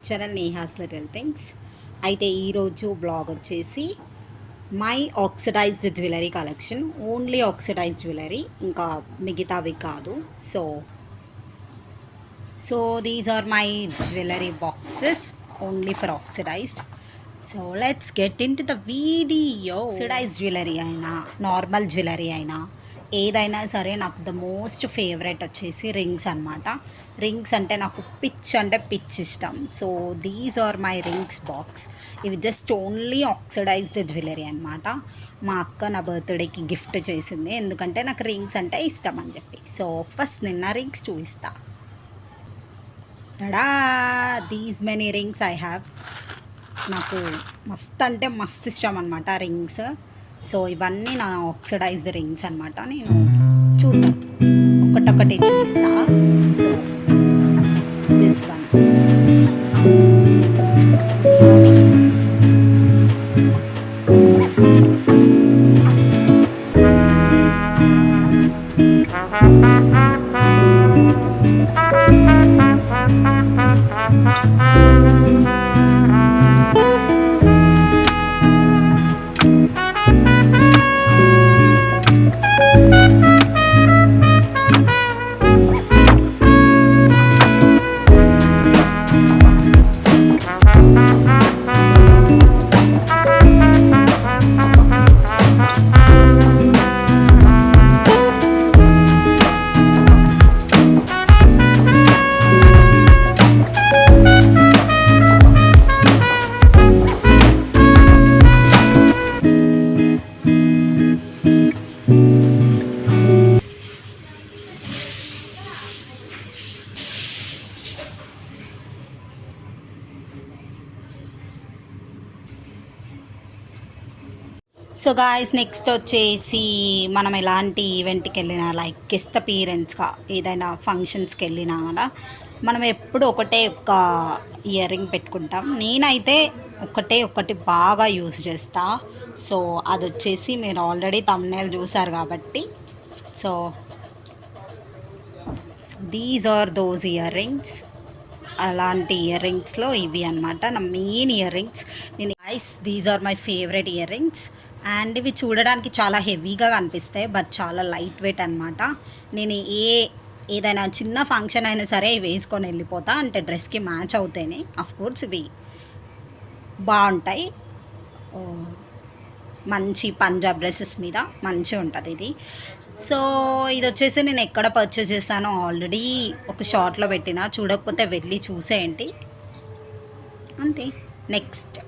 Channel Neha's little things. అయితే ఈరోజు blog వచ్చేసి my oxidised jewellery collection. Only oxidised jewellery, ఇంకా మిగతావి కాదు. So these are my jewellery boxes only for oxidised. So let's get into the video. Oxidised jewellery అయినా normal jewellery అయినా ఏదైనా సరే నాకు ద మోస్ట్ ఫేవరెట్ వచ్చేసి రింగ్స్ అనమాట. రింగ్స్ అంటే నాకు పిచ్ అంటే పిచ్ ఇష్టం. So these are my rings box. ఇవి జస్ట్ ఓన్లీ ఆక్సిడైజ్డ్ జ్యువెలరీ అనమాట. మా అక్క నా బర్త్డేకి గిఫ్ట్ చేసింది, ఎందుకంటే నాకు రింగ్స్ అంటే ఇష్టం అని చెప్పి. సో ఫస్ట్ నిన్న రింగ్స్ చూపిస్తా. Ta-da, these many rings I have. నాకు మస్త్ అంటే మస్త్ ఇష్టం అనమాట రింగ్స్. సో ఇవన్నీ నా ఆక్సిడైజ్డ్ రింగ్స్ అనమాట. నేను చూద్దాం, ఒకటొకటి చూపిస్తా. So this one so guys, next వచ్చేసి మనం ఎలాంటి ఈవెంట్కి వెళ్ళినా, లైక్ గెస్ట్ అపీరెన్స్గా ఏదైనా ఫంక్షన్స్కి వెళ్ళినా కూడా మనం ఎప్పుడు ఒకటే ఒక ఇయర్ రింగ్ పెట్టుకుంటాం. నేనైతే ఒకటి బాగా యూస్ చేస్తా. సో అది వచ్చేసి మీరు ఆల్రెడీ తమ్నేల్ చూసారు కాబట్టి, so these are those earrings. అలాంటి ఇయర్ రింగ్స్లో ఇవి అనమాట నా మెయిన్ ఇయర్ రింగ్స్. నేను these are my favourite earrings. And ఇవి చూడడానికి చాలా హెవీగా కనిపిస్తాయి, బట్ చాలా లైట్ వెయిట్ అనమాట. నేను ఏదైనా చిన్న ఫంక్షన్ అయినా సరే ఇవి వేసుకొని వెళ్ళిపోతా, అంటే డ్రెస్కి మ్యాచ్ అవుతాయి. కోర్స్ ఇవి బాగుంటాయి, మంచి పంజాబ్ డ్రెస్సెస్ మీద మంచిగా ఉంటుంది ఇది. సో ఇది వచ్చేసి నేను ఎక్కడ పర్చేస్ చేశానో ఆల్రెడీ ఒక షార్ట్లో పెట్టిన, చూడకపోతే వెళ్ళి చూసేయండి అంతే. Next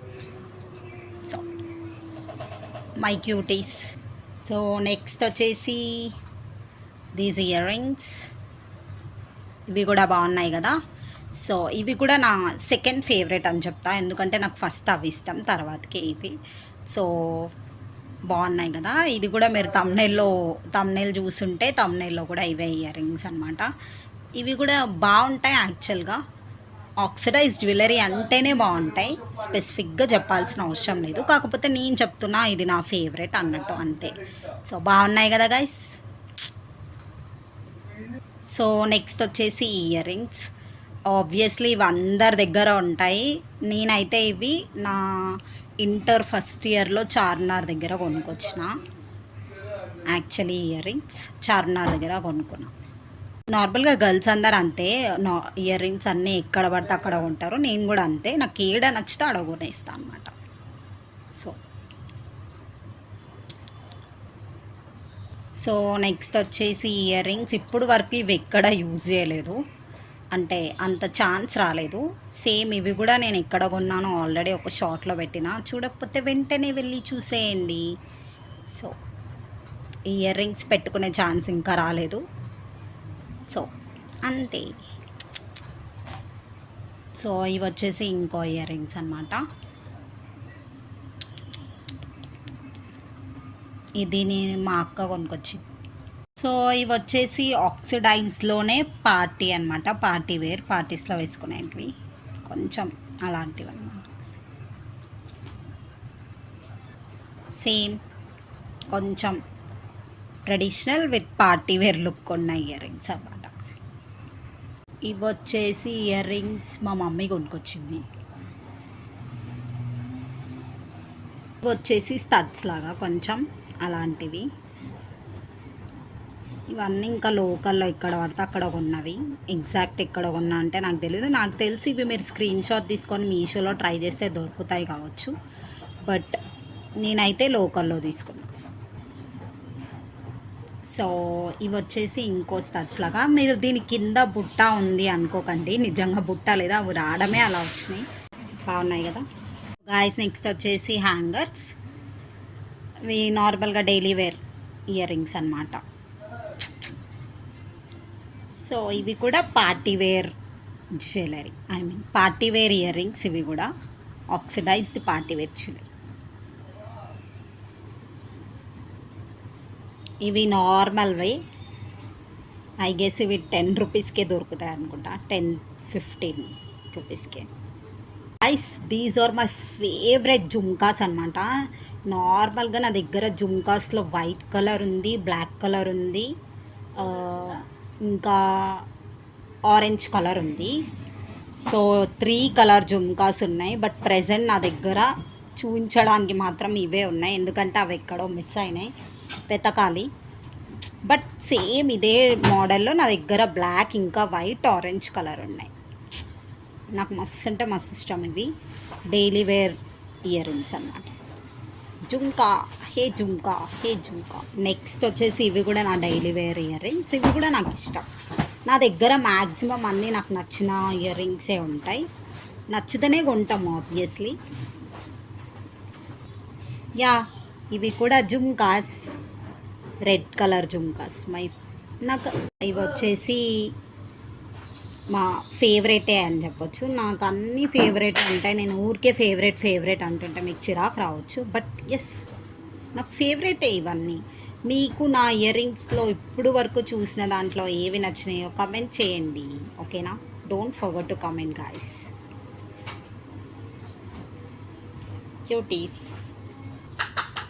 so my cuties. So next వచ్చేసి దీస్ ఇయర్ రింగ్స్. ఇవి కూడా బాగున్నాయి కదా. సో ఇవి కూడా నా సెకండ్ ఫేవరెట్ అని చెప్తా, ఎందుకంటే నాకు ఫస్ట్ అవి ఇష్టం, తర్వాతకి ఇవి. సో బాగున్నాయి కదా. ఇది కూడా మీరు తమ్నైల్ చూస్తుంటే తమ్నైల్లో కూడా ఇవే ఇయర్ రింగ్స్ అనమాట. ఇవి కూడా బాగుంటాయి. యాక్చువల్గా ఆక్సిడైజ్డ్ జ్యువెలరీ అంటేనే బాగుంటాయి, స్పెసిఫిక్గా చెప్పాల్సిన అవసరం లేదు. కాకపోతే నేను చెప్తున్నా ఇది నా ఫేవరెట్ అన్నట్టు, అంతే. సో బాగున్నాయి కదా గైస్. సో నెక్స్ట్ వచ్చేసి ఇయర్ రింగ్స్. ఆబ్వియస్లీ ఇవి అందరి దగ్గర ఉంటాయి. నేనైతే ఇవి నా ఇంటర్ ఫస్ట్ ఇయర్లో చార్మినార్ దగ్గర కొనుక్కొచ్చిన. యాక్చువల్లీ ఇయర్ రింగ్స్ చార్మినార్ దగ్గర కొనుక్కున్నా. నార్మల్గా గర్ల్స్ అందరు అంతే, ఇయర్ రింగ్స్ అన్నీ ఎక్కడ పడితే అక్కడ ఉంటారు. నేను కూడా అంతే, నాకు ఏడ నచ్చితే అక్కడ కొనేస్తాను అనమాట. సో నెక్స్ట్ వచ్చేసి ఇయర్ రింగ్స్. ఇప్పుడు వరకు ఇవి ఎక్కడ యూజ్ చేయలేదు, అంటే అంత ఛాన్స్ రాలేదు. సేమ్ ఇవి కూడా నేను ఎక్కడ కొన్నానో ఆల్రెడీ ఒక షార్ట్లో పెట్టిన, చూడకపోతే వెంటనే వెళ్ళి చూసేయండి. సో ఇయర్ రింగ్స్ పెట్టుకునే ఛాన్స్ ఇంకా రాలేదు. సో అంతే. సో ఇవి వచ్చేసి ఇంకో ఇయర్ రింగ్స్ అనమాట. ఇది నేను మా అక్క కొనుక్కొచ్చింది. సో ఇవి వచ్చేసి ఆక్సిడైజ్లోనే పార్టీ అనమాట, పార్టీ వేర్, పార్టీస్లో వేసుకునేవి కొంచెం అలాంటివి అనమాట. సేమ్ కొంచెం traditional with party wear look ఉన్న ఇయర్ రింగ్స్ అన్నమాట. ఇవి వచ్చేసి ఇయర్ రింగ్స్ మా మమ్మీ కొనుక్కొచ్చింది. ఇవి వచ్చేసి స్టడ్స్ లాగా కొంచెం అలాంటివి. ఇవన్నీ ఇంకా లోకల్లో ఇక్కడ పడితే అక్కడ కొన్నవి. ఎగ్జాక్ట్ ఎక్కడ కొన్నా అంటే నాకు తెలియదు. నాకు తెలిసి ఇవి మీరు స్క్రీన్ షాట్ తీసుకొని మీషోలో ట్రై చేస్తే దొరుకుతాయి కావచ్చు. బట్ నేనైతే లోకల్లో తీసుకున్నాను. సో ఇవి వచ్చేసి ఇంకో స్టడ్స్ లాగా. మీరు దీని కింద బుట్ట ఉంది అనుకోకండి, నిజంగా బుట్ట లేదా, అవి రావడమే అలా వచ్చినాయి. బాగున్నాయి కదా గాయస్. నెక్స్ట్ వచ్చేసి హ్యాంగర్స్. ఇవి నార్మల్గా డైలీ వేర్ ఇయర్ రింగ్స్ అనమాట. సో ఇవి కూడా party wear jewellery, I mean party wear earrings. ఇవి కూడా ఆక్సిడైజ్డ్ పార్టీ వేర్ జ్యువెలరీ. ఇవి నార్మల్వి, ఐ గెస్ ఇవి 10 రూపీస్కే దొరుకుతాయి అనుకుంటా, 10-15 రూపీస్కే. ఐస్ these are my favourite jhumkas అనమాట. నార్మల్గా నా దగ్గర జుమ్కాస్లో వైట్ కలర్ ఉంది, బ్లాక్ కలర్ ఉంది, ఇంకా ఆరెంజ్ కలర్ ఉంది. సో 3 కలర్ జుమ్కాస్ ఉన్నాయి. బట్ ప్రజెంట్ నా దగ్గర చూపించడానికి మాత్రం ఇవే ఉన్నాయి, ఎందుకంటే అవి ఎక్కడో మిస్ అయినాయి, వెతకాలి. బట్ సేమ్ ఇదే మోడల్లో నా దగ్గర బ్లాక్ ఇంకా వైట్ ఆరెంజ్ కలర్ ఉన్నాయి. నాకు మస్తు అంటే మస్తు ఇష్టం ఇవి. డైలీ వేర్ ఇయర్ రింగ్స్ అన్నమాట. జుంకా హే జుంకా హే జుంకా. నెక్స్ట్ వచ్చేసి ఇవి కూడా నా డైలీ వేర్ ఇయర్ రింగ్స్. ఇవి కూడా నాకు ఇష్టం. నా దగ్గర మ్యాక్సిమం అన్నీ నాకు నచ్చిన ఇయర్ రింగ్సే ఉంటాయి. నచ్చితేనే కొంటాము ఆబ్వియస్లీ. యా, ఇవి కూడా జుమ్కాస్, రెడ్ కలర్ జుమ్కాస్. నాకు ఇవి వచ్చేసి మా ఫేవరెటే అని చెప్పొచ్చు. నాకు అన్నీ ఫేవరెట్ ఉంటాయి. నేను ఊరికే ఫేవరెట్ అంటుంటే మీకు చిరాకు రావచ్చు, బట్ ఎస్ నాకు ఫేవరెటే ఇవన్నీ. మీకు నా ఇయర్ రింగ్స్లో ఇప్పుడు వరకు చూసిన దాంట్లో ఏవి నచ్చినాయో కమెంట్ చేయండి, ఓకేనా? Don't forget to comment guys. Cuties.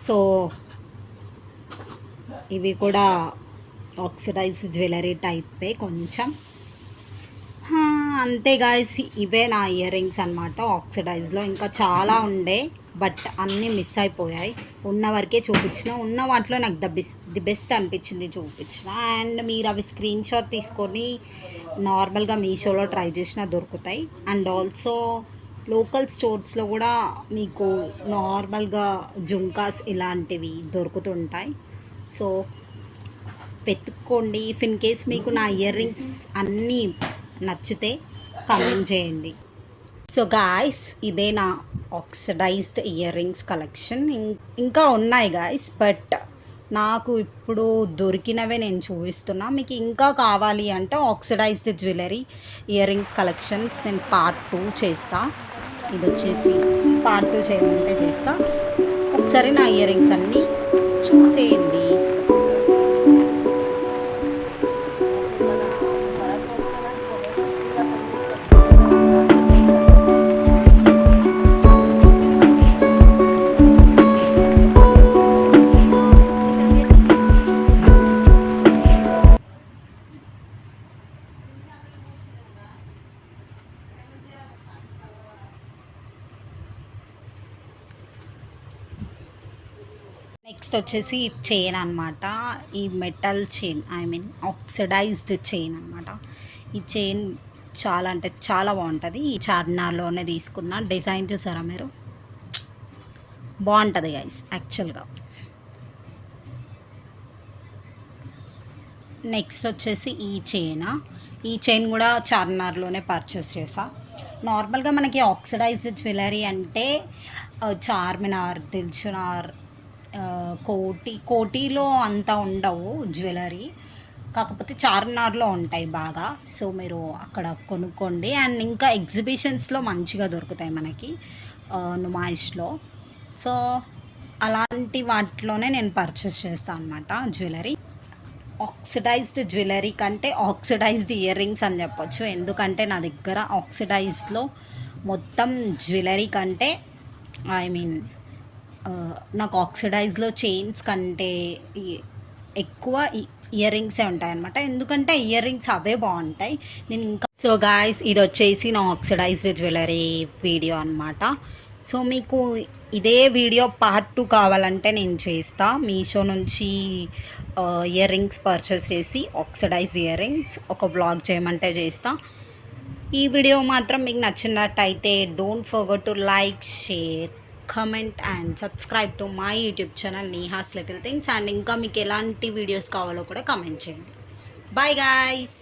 So ఇవి కూడా ఆక్సిడైజ్ జ్యువెలరీ టైపే కొంచెం. అంతే గాయస్, ఇవే నా ఇయర్ రింగ్స్ అనమాట ఆక్సిడైజ్లో. ఇంకా చాలా ఉండే బట్ అన్నీ మిస్ అయిపోయాయి. ఉన్న వరకే చూపించిన, ఉన్న వాటిలో నాకు ది బెస్ట్ అనిపించింది చూపించిన. అండ్ మీరు అవి స్క్రీన్ షాట్ తీసుకొని నార్మల్గా మీషోలో ట్రై చేసినా దొరుకుతాయి. అండ్ ఆల్సో లోకల్ స్టోర్స్లో కూడా మీకు నార్మల్గా జుంకాస్ ఇలాంటివి దొరుకుతుంటాయి. సో వెతుక్కోండి. ఇఫ్ ఇన్ కేస్ మీకు నా ఇయర్ రింగ్స్ అన్నీ నచ్చితే కామెంట్ చేయండి. సో గాయస్, ఇదే నా ఆక్సిడైజ్డ్ ఇయర్ రింగ్స్ కలెక్షన్. ఇంకా ఉన్నాయి గాయస్, బట్ నాకు ఇప్పుడు దొరికినవే నేను చూపిస్తున్నా. మీకు ఇంకా కావాలి అంటే oxidised jewellery earrings collections నేను పార్ట్ 2 చేస్తా. ఇది వచ్చేసి పార్ట్ 2 చేయమంటే చేస్తా. ఒకసారి నా ఇయర్ రింగ్స్ అన్నీ చూసేయండి. నెక్స్ట్ వచ్చేసి చైన్ అనమాట. ఈ metal chain, I mean oxidised chain అనమాట. ఈ చైన్ చాలా అంటే చాలా బాగుంటుంది. ఈ చార్మినార్లోనే తీసుకున్న. డిజైన్ చూసారా మీరు, బాగుంటుంది గైస్ యాక్చువల్గా. నెక్స్ట్ వచ్చేసి ఈ చైన్ కూడా చార్మినార్లోనే పర్చేస్ చేసా. నార్మల్గా మనకి ఆక్సిడైజ్డ్ జ్యువెలరీ అంటే చార్మినార్, దిల్సుఖ్నగర్, కోటిలో అంత ఉండవు జ్యువెలరీ, కాకపోతే చార్మినార్లో ఉంటాయి బాగా. సో మీరు అక్కడ కొనుక్కోండి. అండ్ ఇంకా ఎగ్జిబిషన్స్లో మంచిగా దొరుకుతాయి మనకి, నుమాయిష్లో. సో అలాంటి వాటిలోనే నేను పర్చేస్ చేస్తాను అనమాట జ్యువెలరీ. ఆక్సిడైజ్డ్ జ్యువెలరీ కంటే ఆక్సిడైజ్డ్ ఇయర్ రింగ్స్ అని చెప్పొచ్చు, ఎందుకంటే నా దగ్గర ఆక్సిడైజ్డ్లో మొత్తం జ్యువెలరీ కంటే, ఐ మీన్ నాకు ఆక్సిడైజ్లో చైన్స్ కంటే ఎక్కువ ఇయర్ రింగ్సే ఉంటాయన్నమాట. ఎందుకంటే ఇయర్ రింగ్స్ అవే బాగుంటాయి. నేను ఇంకా సో గాయ్స్, ఇది వచ్చేసి నా ఆక్సిడైజ్డ్ జ్యువెలరీ వీడియో అనమాట. సో మీకు ఇదే వీడియో పార్ట్ 2 కావాలంటే నేను చేస్తా. మీషో నుంచి ఇయర్ రింగ్స్ పర్చేస్ చేసి ఆక్సిడైజ్ ఇయర్ రింగ్స్ ఒక బ్లాగ్ చేయమంటే చేస్తా. ఈ వీడియో మాత్రం మీకు నచ్చినట్టయితే don't forget to like, share, comment and subscribe to my YouTube channel Neha's little things. And ఇంకా మీకు ఎలాంటి వీడియోస్ కావాలో కూడా కమెంట్ చేయండి. Bye guys.